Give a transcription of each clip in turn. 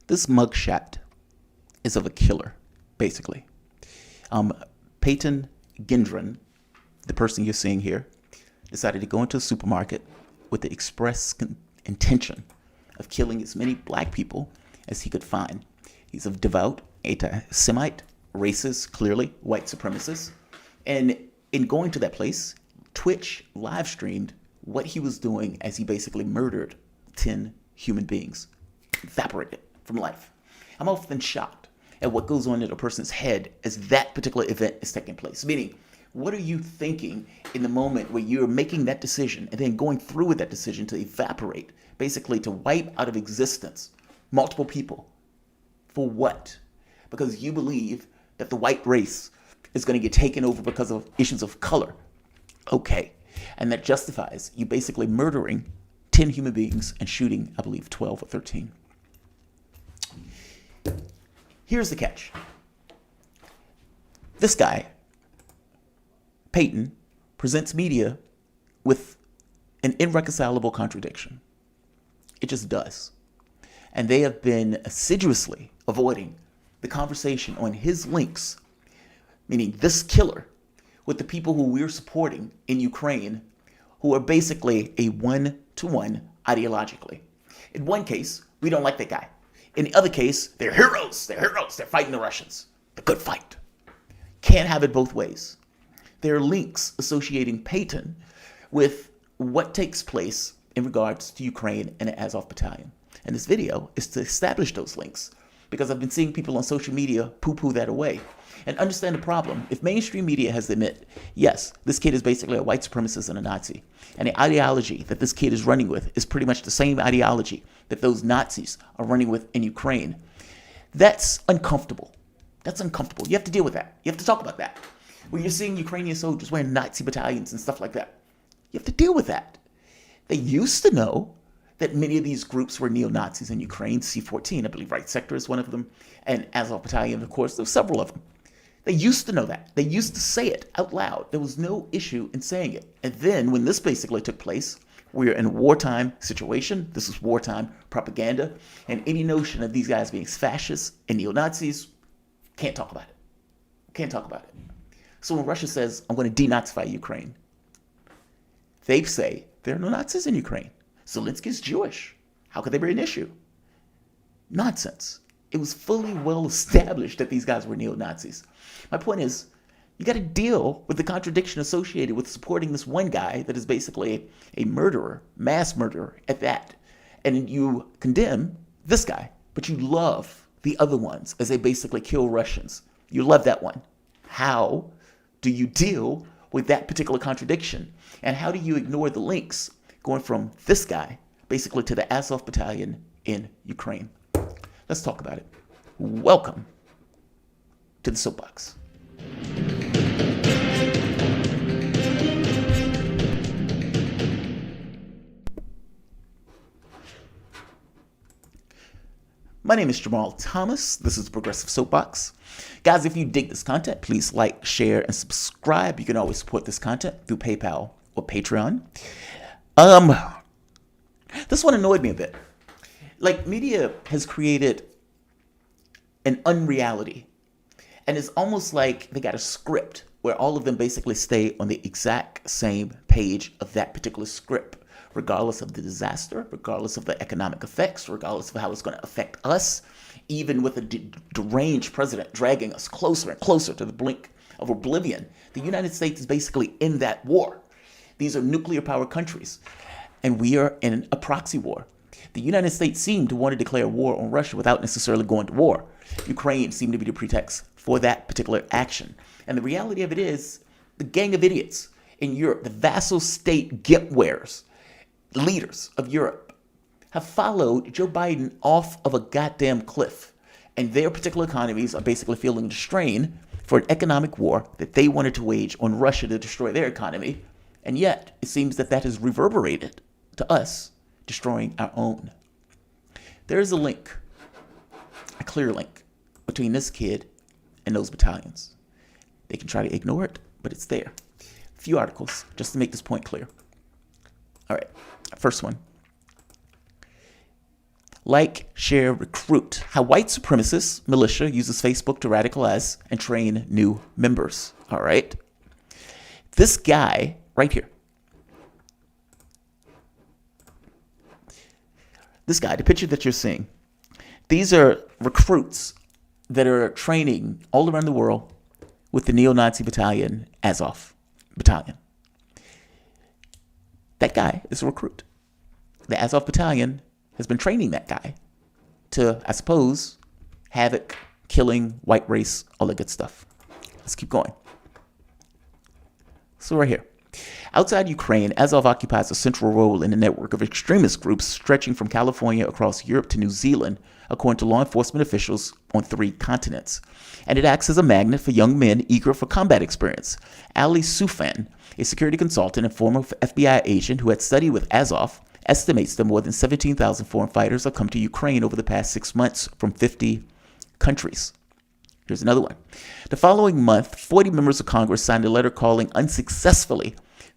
This mugshot is of a killer, basically. Peyton Gendron, the person you're seeing here, decided to go into a supermarket with the express intention of killing as many black people as he could find. He's a devout anti-Semite, racist, clearly white supremacist. And in going to that place, Twitch live streamed what he was doing as he basically murdered 10 human beings, evaporated from life. I'm often shocked at what goes on in a person's head as that particular event is taking place. Meaning, what are you thinking in the moment where you're making that decision and then going through with that decision to evaporate, basically to wipe out of existence multiple people? For what? Because you believe that the white race is going to get taken over because of issues of color. Okay. And that justifies you basically murdering 10 human beings and shooting, I believe, 12 or 13. Here's the catch. This guy, Peyton, presents media with an irreconcilable contradiction. It just does. And they have been assiduously avoiding the conversation on his links, meaning this killer, with the people who we're supporting in Ukraine, who are basically a one-to-one ideologically. In one case, we don't like that guy. In the other case, they're heroes. They're heroes. They're fighting the Russians. The good fight. Can't have it both ways. There are links associating Peyton with what takes place in regards to Ukraine and the Azov Battalion. And this video is to establish those links, because I've been seeing people on social media poo-poo that away. And understand the problem. If mainstream media has to admit, yes, this kid is basically a white supremacist and a Nazi, and the ideology that this kid is running with is pretty much the same ideology that those Nazis are running with in Ukraine, that's uncomfortable. That's uncomfortable. You have to deal with that. You have to talk about that. When you're seeing Ukrainian soldiers wearing Nazi battalions and stuff like that, you have to deal with that. They used to know that many of these groups were neo-Nazis in Ukraine. C-14, I believe, Right Sector is one of them. And Azov Battalion, of course, there's several of them. They used to know that. They used to say it out loud. There was no issue in saying it. And then when this basically took place, we're in a wartime situation. This is wartime propaganda. And any notion of these guys being fascists and neo-Nazis, can't talk about it. Can't talk about it. So when Russia says, I'm going to denazify Ukraine, they say there are no Nazis in Ukraine. Zelensky's Jewish. How could they be an issue? Nonsense. It was fully well established that these guys were neo-Nazis. My point is, you got to deal with the contradiction associated with supporting this one guy that is basically a murderer, mass murderer at that. And you condemn this guy, but you love the other ones as they basically kill Russians. You love that one. How do you deal with that particular contradiction? And how do you ignore the links going from this guy basically to the Azov Battalion in Ukraine? Let's talk about it. Welcome to the Soapbox. My name is Jamarl Thomas. This is the Progressive Soapbox. Guys, if you dig this content, please like, share, and subscribe. You can always support this content through PayPal or Patreon. This one annoyed me a bit. Like, media has created an unreality. And it's almost like they got a script where all of them basically stay on the exact same page of that particular script, regardless of the disaster, regardless of the economic effects, regardless of how it's going to affect us, even with a deranged president dragging us closer and closer to the brink of oblivion. The United States is basically in that war. These are nuclear power countries, and we are in a proxy war. The United States seemed to want to declare war on Russia without necessarily going to war. Ukraine seemed to be the pretext for that particular action. And the reality of it is, the gang of idiots in Europe, the vassal state get-wares, leaders of Europe, have followed Joe Biden off of a goddamn cliff. And their particular economies are basically feeling the strain for an economic war that they wanted to wage on Russia to destroy their economy. And yet, it seems that that has reverberated to us, destroying our own. There is a link, a clear link, between this kid and those battalions. They can try to ignore it, but it's there. A few articles, just to make this point clear. All right, first one. like, share, recruit. How white supremacist militia uses Facebook to radicalize and train new members. All right. This guy right here. This guy, the picture that you're seeing, these are recruits that are training all around the world with the neo-Nazi battalion, Azov Battalion. That guy is a recruit. The Azov Battalion has been training that guy to, I suppose, havoc, killing, white race, all that good stuff. Let's keep going. So right here. Outside Ukraine, Azov occupies a central role in a network of extremist groups stretching from California across Europe to New Zealand, according to law enforcement officials on 3 continents. And it acts as a magnet for young men eager for combat experience. Ali Soufan, a security consultant and former FBI agent who had studied with Azov, estimates that more than 17,000 foreign fighters have come to Ukraine over the past 6 months from 50 countries. Here's another one. The following month, 40 members of Congress signed a letter calling unsuccessfully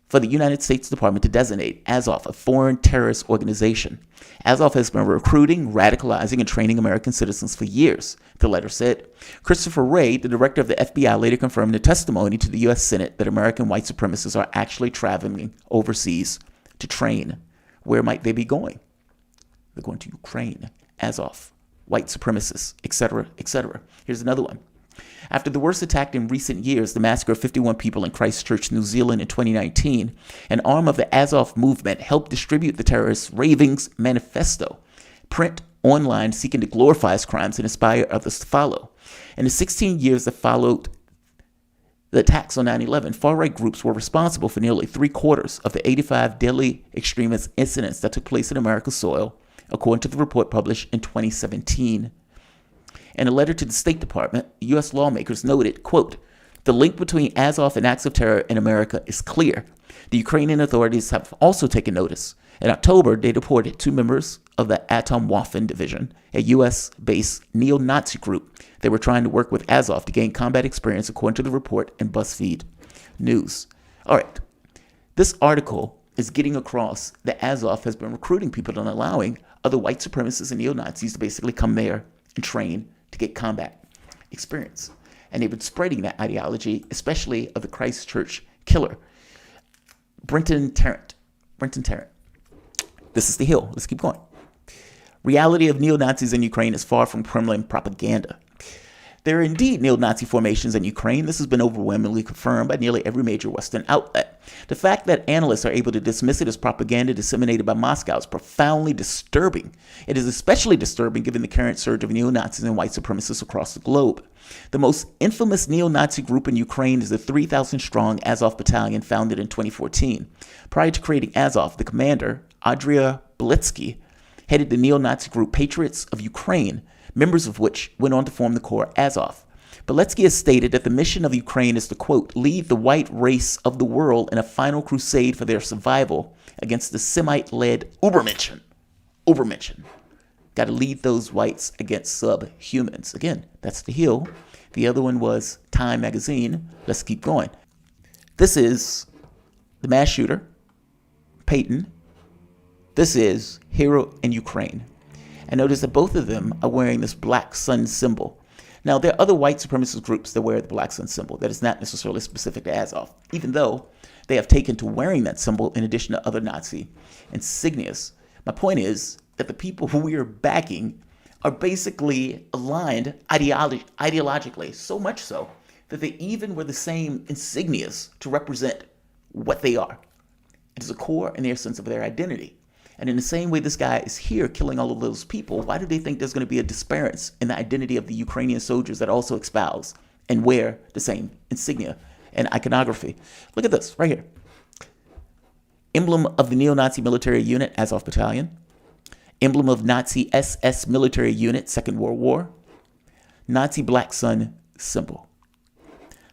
for the United States Department to designate Azov a foreign terrorist organization. Azov has been recruiting, radicalizing, and training American citizens for years, the letter said. Christopher Wray, the director of the FBI, later confirmed in testimony to the U.S. Senate that American white supremacists are actually traveling overseas to train. Where might they be going? They're going to Ukraine, Azov, white supremacists, etc., etc. Here's another one. After the worst attack in recent years, the massacre of 51 people in Christchurch, New Zealand in 2019, an arm of the Azov movement helped distribute the terrorists' ravings manifesto, print online seeking to glorify his crimes and inspire others to follow. In the 16 years that followed the attacks on 9/11, far-right groups were responsible for nearly 3/4 of the 85 deadly extremist incidents that took place in America's soil, according to the report published in 2017. In a letter to the State Department, U.S. lawmakers noted, quote, "The link between Azov and acts of terror in America is clear. The Ukrainian authorities have also taken notice. In October, they deported 2 members of the Atomwaffen Division, a U.S.-based neo-Nazi group. They were trying to work with Azov to gain combat experience, according to the report in BuzzFeed News." All right. This article is getting across that Azov has been recruiting people and allowing other white supremacists and neo-Nazis to basically come there and train to get combat experience. And they've been spreading that ideology, especially of the Christchurch killer, Brenton Tarrant. This is the Hill. Let's keep going. Reality of neo-Nazis in Ukraine is far from Kremlin propaganda. There are indeed neo-Nazi formations in Ukraine. This has been overwhelmingly confirmed by nearly every major Western outlet. The fact that analysts are able to dismiss it as propaganda disseminated by Moscow is profoundly disturbing. It is especially disturbing given the current surge of neo-Nazis and white supremacists across the globe. The most infamous neo-Nazi group in Ukraine is the 3,000-strong Azov Battalion founded in 2014. Prior to creating Azov, the commander, Andrea Belitsky, headed the neo-Nazi group Patriots of Ukraine, members of which went on to form the core Azov. Beletsky has stated that the mission of Ukraine is to, quote, lead the white race of the world in a final crusade for their survival against the Semite-led Übermenschen. Got to lead those whites against subhumans. Again, that's the Hill. The other one was Time magazine. Let's keep going. This is the mass shooter, Peyton. This is Hero in Ukraine. And notice that both of them are wearing this black sun symbol. Now, there are other white supremacist groups that wear the black sun symbol that is not necessarily specific to Azov, even though they have taken to wearing that symbol in addition to other Nazi insignias. My point is that the people who we are backing are basically aligned ideologically, so much so that they even wear the same insignias to represent what they are. It is a core and their sense of their identity. And in the same way this guy is here killing all of those people, why do they think there's going to be a disparity in the identity of the Ukrainian soldiers that also espouse and wear the same insignia and iconography? Look at this right here. Emblem of the neo-Nazi military unit, Azov Battalion. Emblem of Nazi SS military unit, Second World War. Nazi black sun symbol.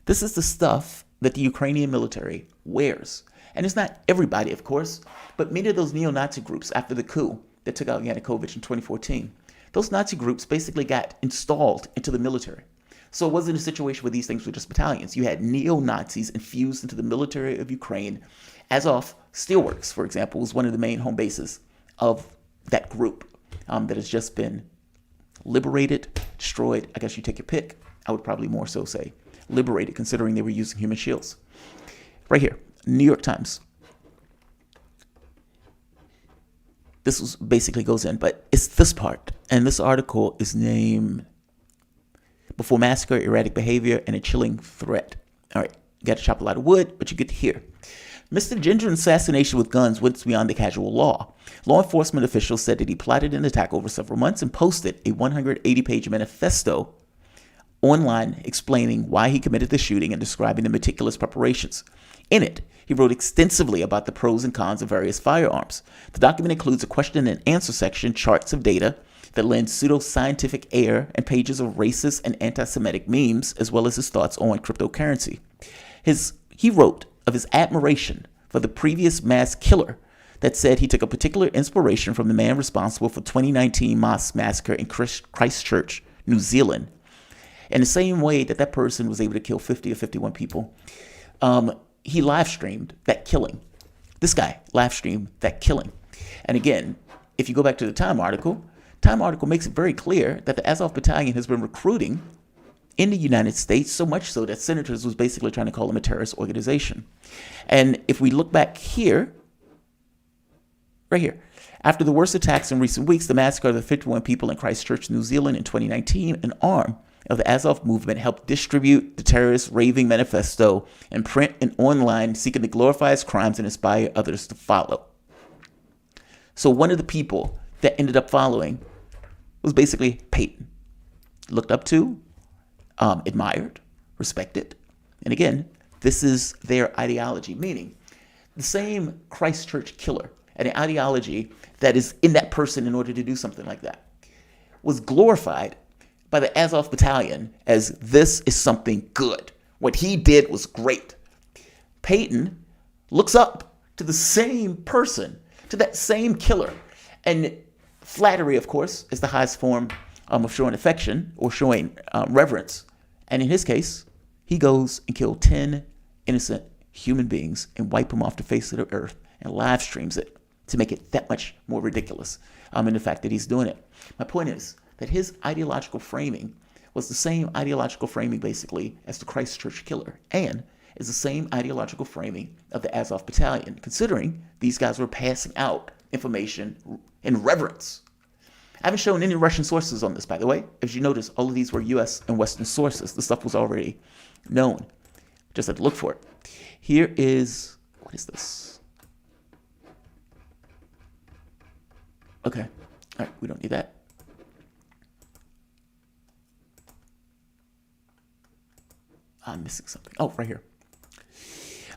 This is the stuff that the Ukrainian military wears. And it's not everybody, of course, but many of those neo-Nazi groups after the coup that took out Yanukovych in 2014, those Nazi groups basically got installed into the military. So it wasn't a situation where these things were just battalions. You had neo-Nazis infused into the military of Ukraine. Azov Steelworks, for example, was one of the main home bases of that group. that has just been liberated, destroyed. I guess you take your pick. I would probably more so say liberated, considering they were using human shields. Right here, New York Times. This was basically goes in, but it's this part. And this article is named Before Massacre, Erratic Behavior, and a Chilling Threat. All right, you got to chop a lot of wood, but you get to hear. Mr. Ginger's assassination with guns went beyond the casual law. Law enforcement officials said that he plotted an attack over several months and posted a 180-page manifesto online explaining why he committed the shooting and describing the meticulous preparations. In it, he wrote extensively about the pros and cons of various firearms. The document includes a question and answer section, charts of data that lend pseudo-scientific air, and pages of racist and anti-Semitic memes, as well as his thoughts on cryptocurrency. He wrote of his admiration for the previous mass killer that said he took a particular inspiration from the man responsible for 2019 mosque massacre in Christchurch, New Zealand. In the same way that that person was able to kill 50 or 51 people, he live streamed that killing. This guy live streamed that killing. And again, if you go back to the Time article makes it very clear that the Azov Battalion has been recruiting in the United States, so much so that senators was basically trying to call them a terrorist organization. And if we look back here, right here, after the worst attacks in recent weeks, the massacre of the 51 people in Christchurch, New Zealand in 2019, an arm of the Azov movement helped distribute the terrorist raving manifesto in print and online, seeking to glorify his crimes and inspire others to follow. So one of the people that ended up following was basically Peyton. Looked up to, admired, respected. And again, this is their ideology, meaning the same Christchurch killer and the ideology that is in that person in order to do something like that was glorified by the Azov Battalion as this is something good. What he did was great. Peyton looks up to the same person, to that same killer. And flattery, of course, is the highest form of showing affection or showing reverence. And in his case, he goes and kills 10 innocent human beings and wipe them off the face of the earth and live streams it to make it that much more ridiculous in the fact that he's doing it. My point is that his ideological framing was the same ideological framing basically as the Christchurch killer, and is the same ideological framing of the Azov Battalion, considering these guys were passing out information in reverence. I haven't shown any Russian sources on this, by the way. As you notice, all of these were US and Western sources. The stuff was already known. Just had to look for it. Here is, what is this? Okay. All right, we don't need that. I'm missing something. Oh, right here.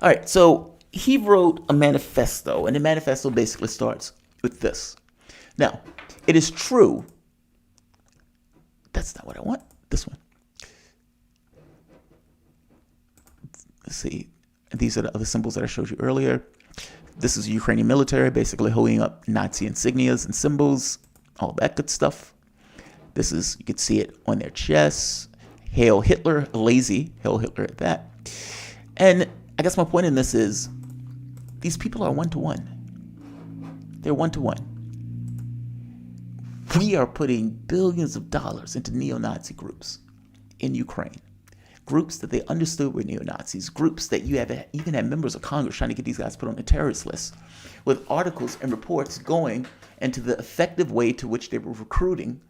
All right, so he wrote a manifesto, and the manifesto basically starts with this. Now, it is true. That's not what I want. This one. Let's see. These are the other symbols that I showed you earlier. This is Ukrainian military, basically holding up Nazi insignias and symbols, all that good stuff. This is, you can see it on their chests. Hail Hitler, lazy, Hail Hitler at that. And I guess my point in this is, these people are one-to-one. They're one-to-one. We are putting billions of dollars into neo-Nazi groups in Ukraine. Groups that they understood were neo-Nazis. Groups that you have even had members of Congress trying to get these guys put on the terrorist list, with articles and reports going into the effective way to which they were recruiting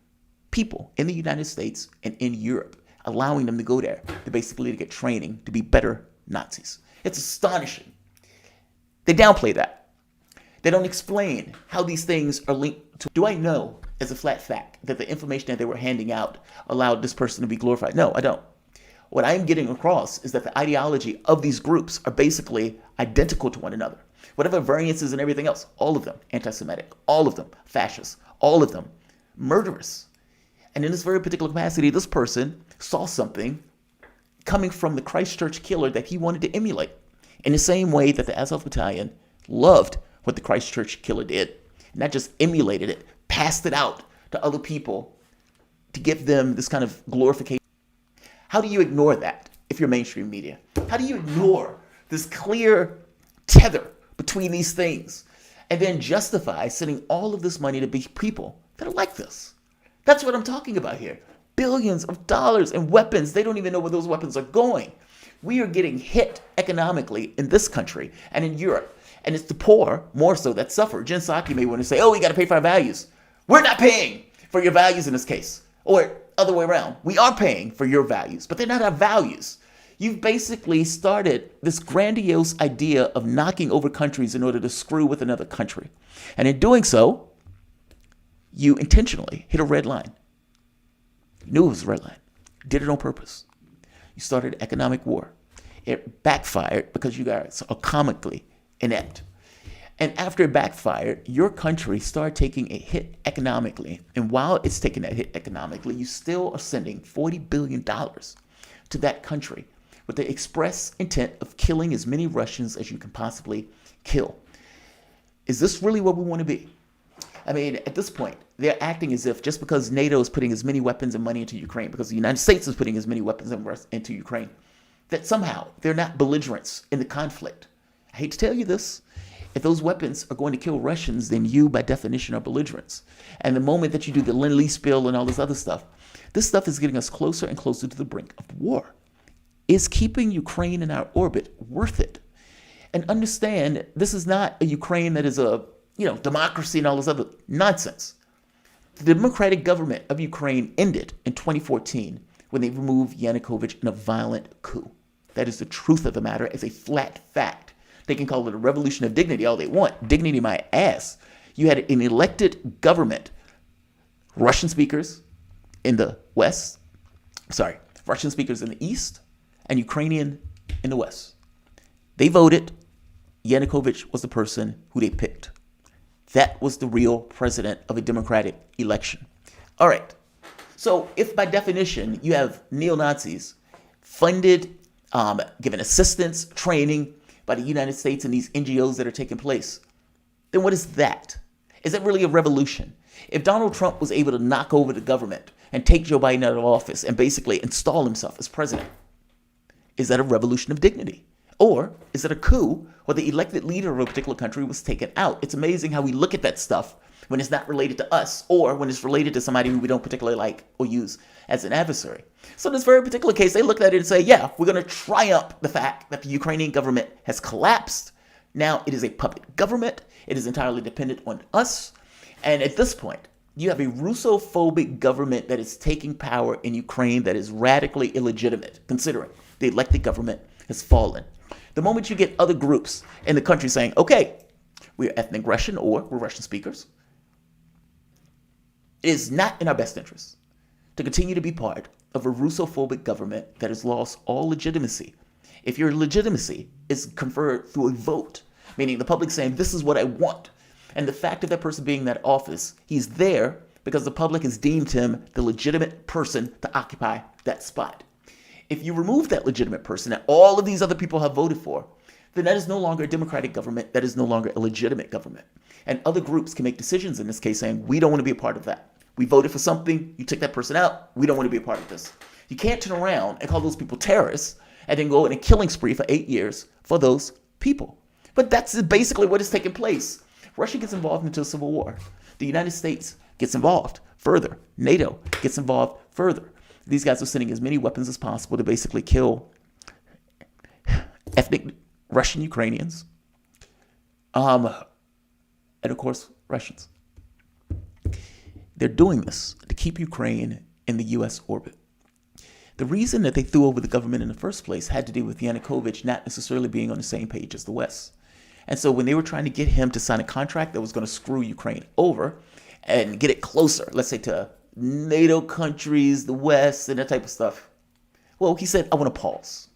people in the United States and in Europe, allowing them to go there to basically get training to be better Nazis. It's astonishing. They downplay that. They don't explain how these things are linked to. Do I know as a flat fact that the information that they were handing out allowed this person to be glorified? No, I don't. What I am getting across is that the ideology of these groups are basically identical to one another. Whatever variances and everything else, all of them anti-Semitic, all of them fascist, all of them murderous. And in this very particular capacity, this person saw something coming from the Christchurch killer that he wanted to emulate. In the same way that the Azov Battalion loved what the Christchurch killer did, not just emulated it, passed it out to other people to give them this kind of glorification. How do you ignore that if you're mainstream media? How do you ignore this clear tether between these things and then justify sending all of this money to people that are like this. That's what I'm talking about here. Billions of dollars in weapons. They don't even know where those weapons are going. We are getting hit economically in this country and in Europe. And it's the poor, more so, that suffer. Jen Psaki may want to say, oh, we got to pay for our values. We're not paying for your values in this case. Or other way around. We are paying for your values, but they're not our values. You've basically started this grandiose idea of knocking over countries in order to screw with another country. And in doing so, you intentionally hit a red line. You knew it was a red line. You did it on purpose. You started economic war. It backfired because you guys are comically inept. And after it backfired, your country started taking a hit economically. And while it's taking that hit economically, you still are sending $40 billion to that country with the express intent of killing as many Russians as you can possibly kill. Is this really where we want to be? I mean, at this point, they're acting as if just because NATO is putting as many weapons and money into Ukraine, because the United States is putting as many weapons into Ukraine, that somehow they're not belligerents in the conflict. I hate to tell you this. If those weapons are going to kill Russians, then you, by definition, are belligerents. And the moment that you do the Lend-Lease bill and all this other stuff, this stuff is getting us closer and closer to the brink of war. Is keeping Ukraine in our orbit worth it? And understand, this is not a Ukraine that is a democracy and all this other nonsense. The democratic government of Ukraine ended in 2014 when they removed Yanukovych in a violent coup. That is the truth of the matter, as a flat fact. They can call it a revolution of dignity all they want. Dignity my ass. You had an elected government, Russian speakers in the West, Russian speakers in the East, and Ukrainian in the West. They voted. Yanukovych was the person who they picked. That was the real president of a democratic election. All right. So if by definition you have neo-Nazis funded, given assistance, training by the United States and these NGOs that are taking place, then what is that? Is that really a revolution? If Donald Trump was able to knock over the government and take Joe Biden out of office and basically install himself as president, is that a revolution of dignity? Or is it a coup where the elected leader of a particular country was taken out? It's amazing how we look at that stuff when it's not related to us or when it's related to somebody who we don't particularly like or use as an adversary. So in this very particular case, they looked at it and say, yeah, we're going to triumph the fact that the Ukrainian government has collapsed. Now it is a puppet government. It is entirely dependent on us. And at this point, you have a Russophobic government that is taking power in Ukraine that is radically illegitimate, considering the elected government has fallen. The moment you get other groups in the country saying, okay, we're ethnic Russian or we're Russian speakers, it is not in our best interest to continue to be part of a Russophobic government that has lost all legitimacy. If your legitimacy is conferred through a vote, meaning the public saying, this is what I want, and the fact of that person being in that office, he's there because the public has deemed him the legitimate person to occupy that spot. If you remove that legitimate person that all of these other people have voted for, then that is no longer a democratic government. That is no longer a legitimate government. And other groups can make decisions in this case saying, we don't want to be a part of that. We voted for something. You took that person out. We don't want to be a part of this. You can't turn around and call those people terrorists and then go in a killing spree for 8 years for those people. But that's basically what is taking place. Russia gets involved into a civil war. The United States gets involved further. NATO gets involved further. These guys are sending as many weapons as possible to basically kill ethnic Russian Ukrainians, and of course, Russians. They're doing this to keep Ukraine in the U.S. orbit. The reason that they threw over the government in the first place had to do with Yanukovych not necessarily being on the same page as the West. And so when they were trying to get him to sign a contract that was going to screw Ukraine over and get it closer, let's say to NATO countries, the West, and that type of stuff. Well, he said, I want to pause.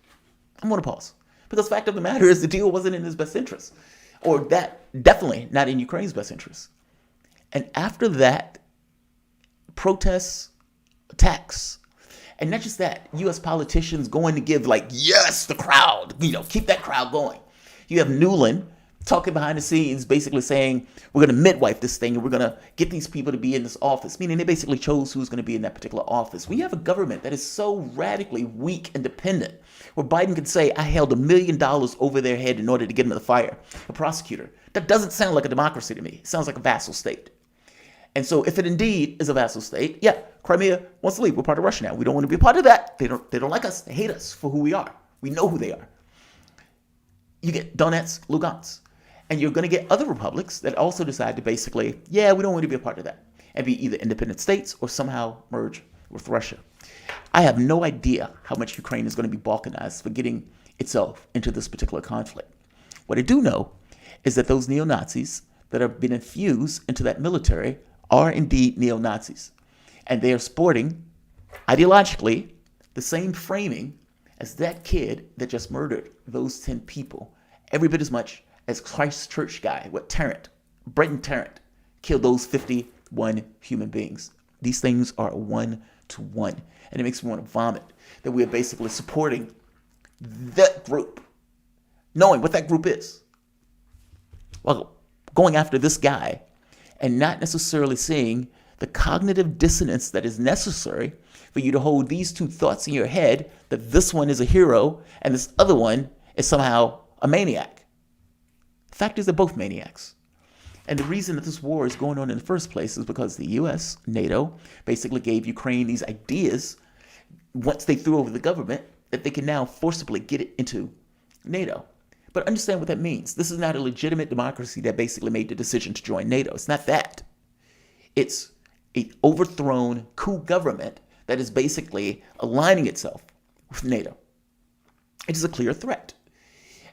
Because the fact of the matter is the deal wasn't in his best interest. Or that definitely not in Ukraine's best interest. And after that, protests, attacks, and not just that, U.S. politicians going to give yes, the crowd, keep that crowd going. You have Newland talking behind the scenes, basically saying, we're going to midwife this thing and we're going to get these people to be in this office, meaning they basically chose who's going to be in that particular office. We have a government that is so radically weak and dependent, where Biden could say, I held $1 million over their head in order to get them to fire a prosecutor. That doesn't sound like a democracy to me. It sounds like a vassal state. And so if it indeed is a vassal state, yeah, Crimea wants to leave. We're part of Russia now. We don't want to be a part of that. They don't like us. They hate us for who we are. We know who they are. You get Donetsk, Lugansk. And you're going to get other republics that also decide to basically, yeah, we don't want to be a part of that, and be either independent states or somehow merge with Russia. I have no idea how much Ukraine is going to be balkanized for getting itself into this particular conflict. What I do know is that those neo-Nazis that have been infused into that military are indeed neo-Nazis. And they are sporting, ideologically, the same framing as that kid that just murdered those 10 people, every bit as much as Christchurch guy, Brenton Tarrant, killed those 51 human beings. These things are a one-to-one. And it makes me want to vomit that we are basically supporting that group, knowing what that group is. Well, going after this guy and not necessarily seeing the cognitive dissonance that is necessary for you to hold these two thoughts in your head, that this one is a hero and this other one is somehow a maniac. The fact is they're both maniacs. And the reason that this war is going on in the first place is because the US, NATO, basically gave Ukraine these ideas once they threw over the government that they can now forcibly get it into NATO. But understand what that means. This is not a legitimate democracy that basically made the decision to join NATO. It's not that. It's an overthrown coup government that is basically aligning itself with NATO. It is a clear threat.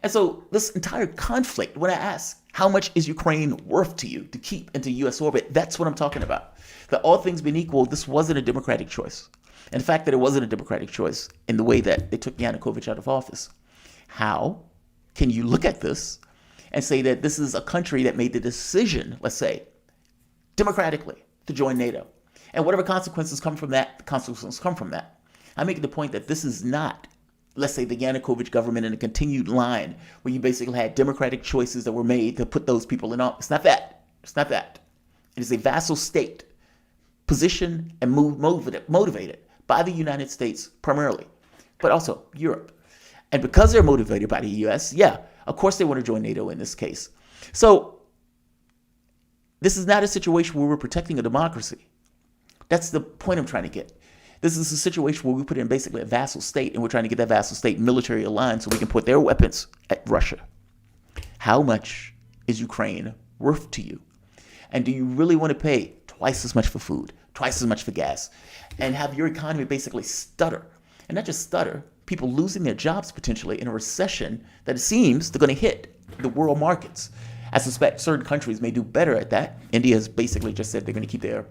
And so this entire conflict, when I ask, how much is Ukraine worth to you to keep into U.S. orbit? That's what I'm talking about. That all things being equal, this wasn't a democratic choice. And the fact that it wasn't a democratic choice in the way that they took Yanukovych out of office. How can you look at this and say that this is a country that made the decision, let's say, democratically to join NATO? And whatever consequences come from that, the consequences come from that. I'm making the point that this is not, let's say, the Yanukovych government in a continued line where you basically had democratic choices that were made to put those people in office. It's not that. It's not that. It is a vassal state positioned and motivated by the United States primarily, but also Europe. And because they're motivated by the US, yeah, of course they want to join NATO in this case. So this is not a situation where we're protecting a democracy. That's the point I'm trying to get. This is a situation where we put in basically a vassal state, and we're trying to get that vassal state military aligned so we can put their weapons at Russia. How much is Ukraine worth to you? And do you really want to pay twice as much for food, twice as much for gas, and have your economy basically stutter? And not just stutter, people losing their jobs potentially in a recession that it seems they're going to hit the world markets. I suspect certain countries may do better at that. India has basically just said they're going to keep their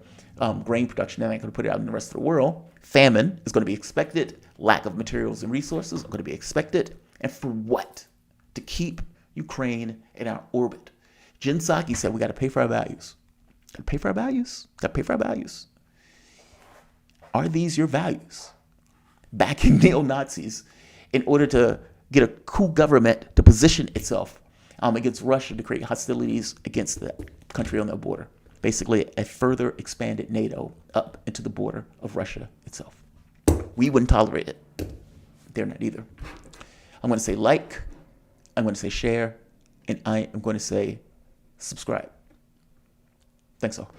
grain production. They're not going to put it out in the rest of the world. Famine is going to be expected. Lack of materials and resources are going to be expected. And for what? To keep Ukraine in our orbit. Jen Psaki said we got to pay for our values. Got to pay for our values. Got to pay for our values. Are these your values? Backing neo-Nazis in order to get a coup government to position itself against Russia to create hostilities against the country on their border. Basically, a further expanded NATO up into the border of Russia itself. We wouldn't tolerate it. They're not either. I'm going to say like, I'm going to say share, and I am going to say subscribe. Thanks all.